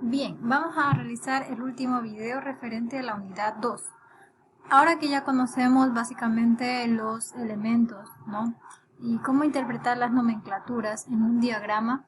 Bien, vamos a realizar el último video referente a la unidad 2. Ahora que ya conocemos básicamente los elementos, ¿no? Y cómo interpretar las nomenclaturas en un diagrama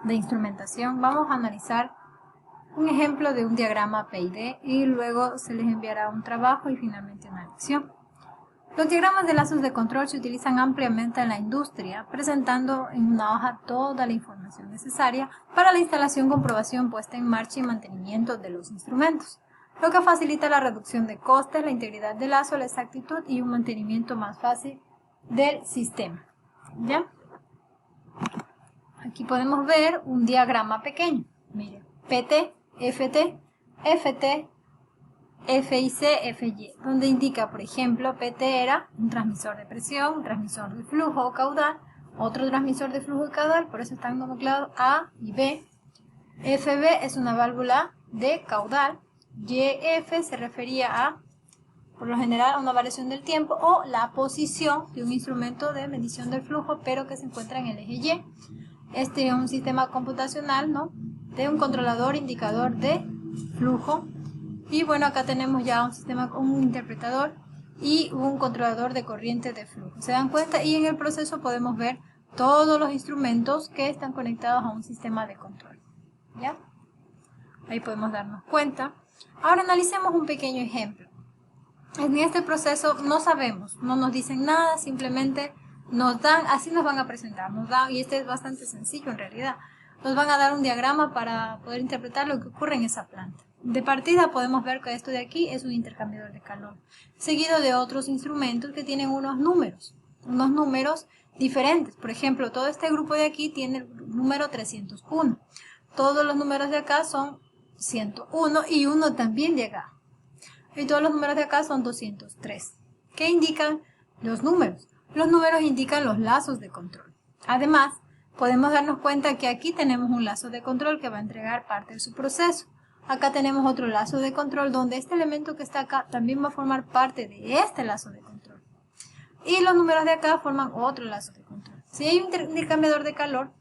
de instrumentación, vamos a analizar un ejemplo de un diagrama PID y luego se les enviará un trabajo y finalmente una lección. Los diagramas de lazos de control se utilizan ampliamente en la industria, presentando en una hoja toda la información necesaria para la instalación, comprobación, puesta en marcha y mantenimiento de los instrumentos, lo que facilita la reducción de costes, la integridad del lazo, la exactitud y un mantenimiento más fácil del sistema. ¿Ya? Aquí podemos ver un diagrama pequeño. Miren, PT, FT, FT, FIC, FY, donde indica, por ejemplo, PT era un transmisor de presión, un transmisor de flujo o caudal, otro transmisor de flujo y caudal, por eso están nomenclados A y B. FB es una válvula de caudal, YF se refería a, por lo general, a una variación del tiempo o la posición de un instrumento de medición del flujo, pero que se encuentra en el eje Y. Este es un sistema computacional, ¿no?, de un controlador indicador de flujo. Y bueno, acá tenemos ya un sistema con un interpretador y un controlador de corriente de flujo. ¿Se dan cuenta? Y en el proceso podemos ver todos los instrumentos que están conectados a un sistema de control. ¿Ya? Ahí podemos darnos cuenta. Ahora analicemos un pequeño ejemplo. En este proceso no sabemos, no nos dicen nada, simplemente nos dan, así nos van a presentar, nos dan, y este es bastante sencillo en realidad, nos van a dar un diagrama para poder interpretar lo que ocurre en esa planta. De partida podemos ver que esto de aquí es un intercambiador de calor, seguido de otros instrumentos que tienen unos números diferentes. Por ejemplo, todo este grupo de aquí tiene el número 301. Todos los números de acá son 101 y uno también de acá. Y todos los números de acá son 203. ¿Qué indican los números? Los números indican los lazos de control. Además, podemos darnos cuenta que aquí tenemos un lazo de control que va a entregar parte de su proceso. Acá tenemos otro lazo de control donde este elemento que está acá también va a formar parte de este lazo de control. Y los números de acá forman otro lazo de control. Si hay un intercambiador de calor,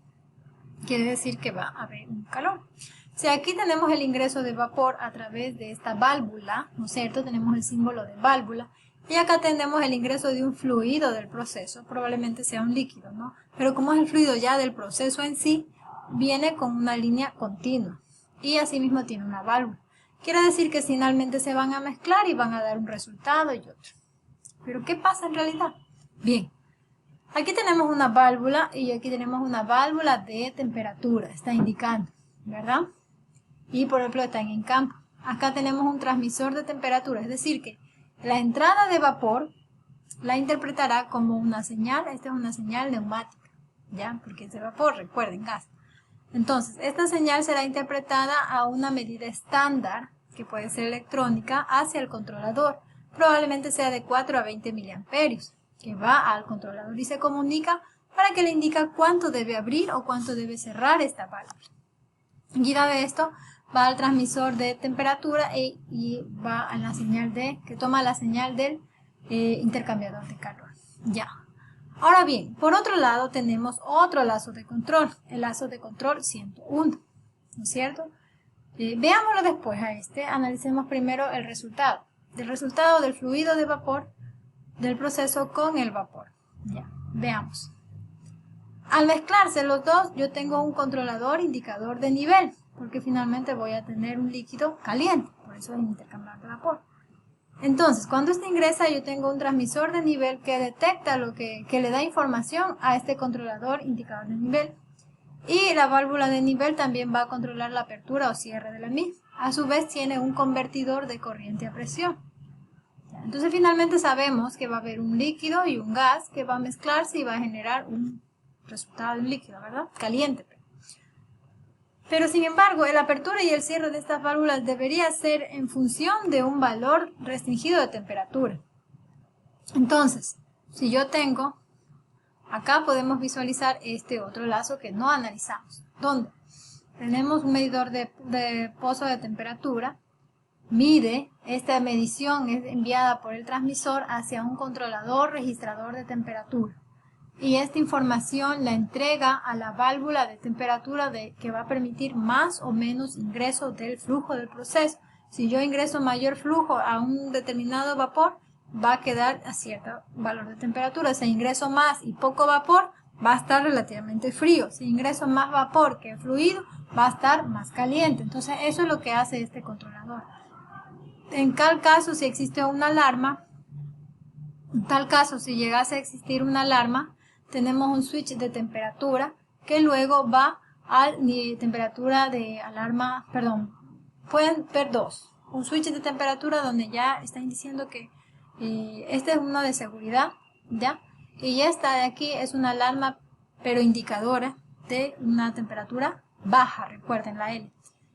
quiere decir que va a haber un calor. Si aquí tenemos el ingreso de vapor a través de esta válvula, ¿no es cierto? Tenemos el símbolo de válvula. Y acá tenemos el ingreso de un fluido del proceso, probablemente sea un líquido, ¿no? Pero como es el fluido ya del proceso en sí, viene con una línea continua. Y asimismo tiene una válvula. Quiere decir que finalmente se van a mezclar y van a dar un resultado y otro. ¿Pero qué pasa en realidad? Bien, aquí tenemos una válvula y aquí tenemos una válvula de temperatura, está indicando, ¿verdad? Y por ejemplo están en campo. Acá tenemos un transmisor de temperatura, es decir que la entrada de vapor la interpretará como una señal. Esta es una señal neumática, ¿ya? Porque es de vapor, recuerden, gas. Entonces, esta señal será interpretada a una medida estándar, que puede ser electrónica, hacia el controlador. Probablemente sea de 4 a 20 miliamperios, que va al controlador y se comunica para que le indique cuánto debe abrir o cuánto debe cerrar esta válvula. Guiada de esto, va al transmisor de temperatura y va a la señal que toma la señal del intercambiador de calor. Ya. Ahora bien, por otro lado tenemos otro lazo de control, el lazo de control 101, ¿no es cierto? Veámoslo después a analicemos primero el resultado. Del resultado del fluido de vapor del proceso con el vapor. Ya, veamos. Al mezclarse los dos, yo tengo un controlador indicador de nivel, porque finalmente voy a tener un líquido caliente, por eso es un intercambiador de vapor. Entonces, cuando este ingresa, yo tengo un transmisor de nivel que detecta que le da información a este controlador indicador de nivel. Y la válvula de nivel también va a controlar la apertura o cierre de la misma. A su vez, tiene un convertidor de corriente a presión. Entonces, finalmente sabemos que va a haber un líquido y un gas que va a mezclarse y va a generar un resultado de un líquido, ¿verdad? Caliente. Pero sin embargo, la apertura y el cierre de estas válvulas debería ser en función de un valor restringido de temperatura. Entonces, si yo tengo, acá podemos visualizar este otro lazo que no analizamos, donde tenemos un medidor de pozo de temperatura, mide, esta medición es enviada por el transmisor hacia un controlador registrador de temperatura, y esta información la entrega a la válvula de temperatura que va a permitir más o menos ingreso del flujo del proceso. Si yo ingreso mayor flujo a un determinado vapor, va a quedar a cierto valor de temperatura. Si ingreso más y poco vapor, va a estar relativamente frío. Si ingreso más vapor que fluido, va a estar más caliente. Entonces eso es lo que hace este controlador. En tal caso, si existe una alarma, si llegase a existir una alarma, tenemos un switch de temperatura que luego va a temperatura de alarma, pueden ver dos. Un switch de temperatura donde ya están diciendo que este es uno de seguridad, ¿ya? Y esta de aquí es una alarma, pero indicadora de una temperatura baja, recuerden la L.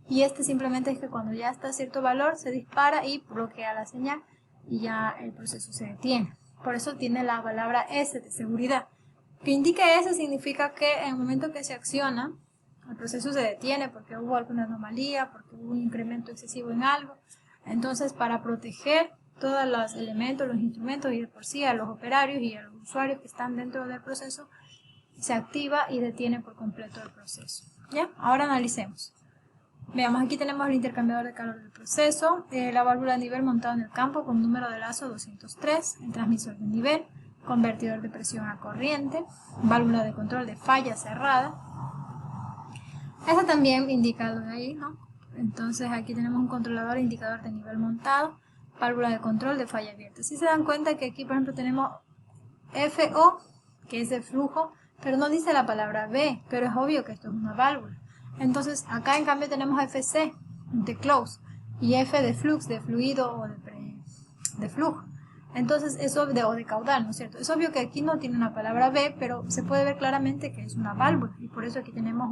Y este simplemente es que cuando ya está a cierto valor se dispara y bloquea la señal y ya el proceso se detiene. Por eso tiene la palabra S de seguridad. Que indique S significa que en el momento que se acciona, el proceso se detiene porque hubo alguna anomalía, porque hubo un incremento excesivo en algo. Entonces, para proteger todos los elementos, los instrumentos y de por sí a los operarios y a los usuarios que están dentro del proceso, se activa y detiene por completo el proceso. ¿Ya? Ahora analicemos. Veamos, aquí tenemos el intercambiador de calor del proceso, la válvula de nivel montada en el campo con número de lazo 203, el transmisor de nivel, convertidor de presión a corriente, válvula de control de falla cerrada. Esa también indica lo de ahí, ¿no? Entonces aquí tenemos un controlador e indicador de nivel montado, válvula de control de falla abierta. Si se dan cuenta que aquí, por ejemplo, tenemos FO, que es el flujo, pero no dice la palabra B, pero es obvio que esto es una válvula. Entonces acá en cambio tenemos FC de close y F de flux, de fluido o de flujo. Entonces es obvio, o de caudal, ¿no es cierto? Es obvio que aquí no tiene una palabra B, pero se puede ver claramente que es una válvula y por eso aquí tenemos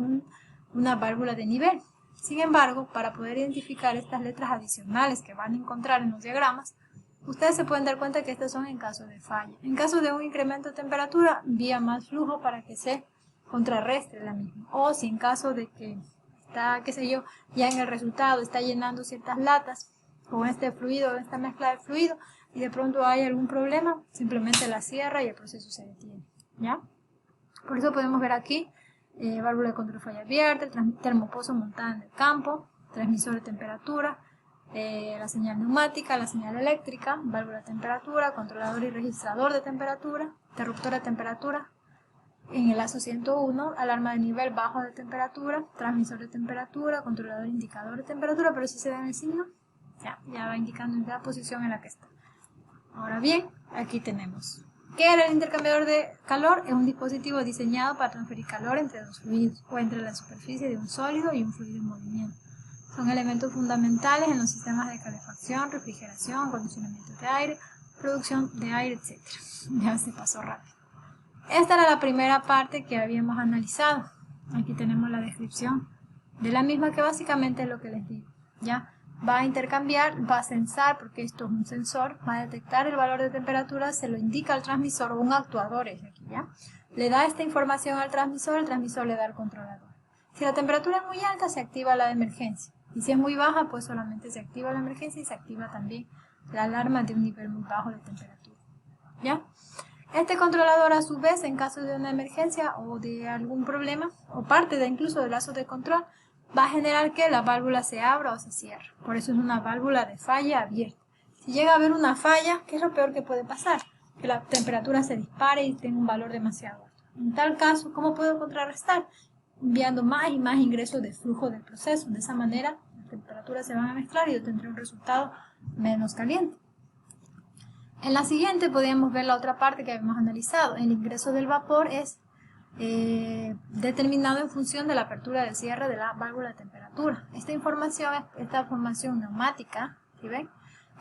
una válvula de nivel. Sin embargo, para poder identificar estas letras adicionales que van a encontrar en los diagramas, ustedes se pueden dar cuenta que estas son en caso de falla. En caso de un incremento de temperatura, envía más flujo para que se contrarrestre la misma. O si en caso de que está, qué sé yo, ya en el resultado está llenando ciertas latas con este fluido, esta mezcla de fluido, y de pronto hay algún problema, simplemente la cierra y el proceso se detiene. ¿Ya? Por eso podemos ver aquí válvula de control falla abierta, termopozo montada en el campo, transmisor de temperatura, la señal neumática, la señal eléctrica, válvula de temperatura, controlador y registrador de temperatura, interruptor de temperatura, en el lazo 101, alarma de nivel bajo de temperatura, transmisor de temperatura, controlador indicador de temperatura, pero si se da en el signo, ya va indicando en la posición en la que está. Ahora bien, aquí tenemos. ¿Qué era el intercambiador de calor? Es un dispositivo diseñado para transferir calor entre dos fluidos o entre la superficie de un sólido y un fluido en movimiento. Son elementos fundamentales en los sistemas de calefacción, refrigeración, acondicionamiento de aire, producción de aire, etc. Ya se pasó rápido. Esta era la primera parte que habíamos analizado. Aquí tenemos la descripción de la misma, que básicamente es lo que les digo. ¿Ya? Va a intercambiar, va a censar, porque esto es un sensor, va a detectar el valor de temperatura, se lo indica al transmisor o un actuador, es aquí, ¿ya? Le da esta información al transmisor, el transmisor le da al controlador. Si la temperatura es muy alta, se activa la de emergencia. Y si es muy baja, pues solamente se activa la emergencia y se activa también la alarma de un nivel muy bajo de temperatura. ¿Ya? Este controlador, a su vez, en caso de una emergencia o de algún problema, o parte de incluso del lazo de control, va a generar que la válvula se abra o se cierre. Por eso es una válvula de falla abierta. Si llega a haber una falla, ¿qué es lo peor que puede pasar? Que la temperatura se dispare y tenga un valor demasiado alto. En tal caso, ¿cómo puedo contrarrestar? Enviando más y más ingresos de flujo del proceso. De esa manera, las temperaturas se van a mezclar y yo tendré un resultado menos caliente. En la siguiente podríamos ver la otra parte que habíamos analizado. El ingreso del vapor es determinado en función de la apertura del cierre de la válvula de temperatura. Esta información neumática, ¿sí ven?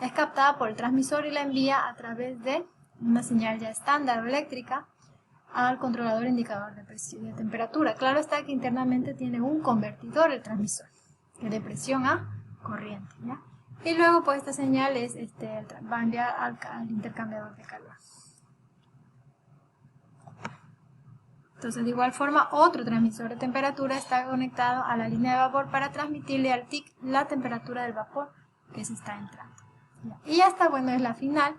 Es captada por el transmisor y la envía a través de una señal ya estándar eléctrica al controlador indicador de presión de temperatura. Claro está que internamente tiene un convertidor el transmisor, que de presión a corriente, ¿ya? Y luego pues esta señal va a enviar al intercambiador de calor. Entonces de igual forma otro transmisor de temperatura está conectado a la línea de vapor para transmitirle al TIC la temperatura del vapor que se está entrando. Y esta, bueno, es la final,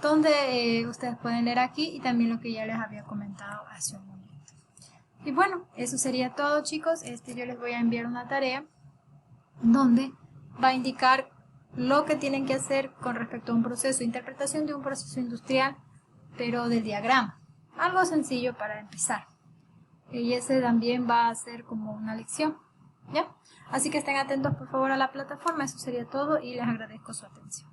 donde ustedes pueden leer aquí y también lo que ya les había comentado hace un momento. Y bueno, eso sería todo, chicos. Yo les voy a enviar una tarea donde va a indicar lo que tienen que hacer con respecto a un proceso, interpretación de un proceso industrial, pero del diagrama. Algo sencillo para empezar. Y ese también va a ser como una lección, ¿ya? Así que estén atentos por favor a la plataforma. Eso sería todo y les agradezco su atención.